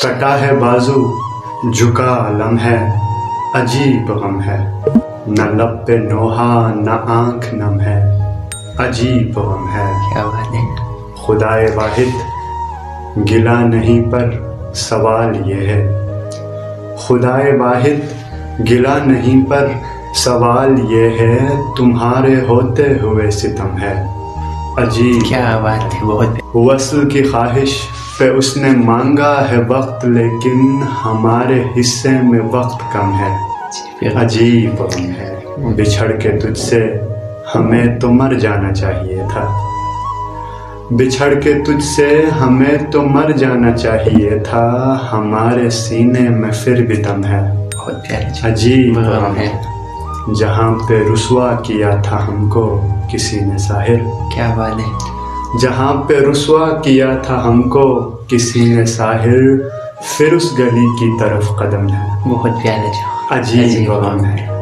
कटा है बाजू, झुका अलम है, अजीब गम है। न लब पे नोहा न आंख नम है, अजीब गम है। क्या बात है। खुदाए वाहिद गिला नहीं पर सवाल ये है, खुदाए वाहिद गिला नहीं पर सवाल ये है, तुम्हारे होते हुए सितम है, अजीब। क्या बात है, बहुत वस्ल की ख्वाहिश पे उसने मांगा है वक्त, लेकिन हमारे हिस्से में वक्त कम है, अजीब गम है। बिछड़ के तुझसे हमें तो मर जाना चाहिए था, बिछड़ के तुझसे हमें तो मर जाना चाहिए था, हमारे सीने में फिर भी दम है, बहुत प्यारा। अजीब गम है। जहाँ पे रुसवा किया था हमको किसी ने साहिर, क्या बात है। जहाँ पे रुसवा किया था हमको किसी ने साहिर, फिर उस गली की तरफ कदम है, बहुत प्यारा। अजीब गम है।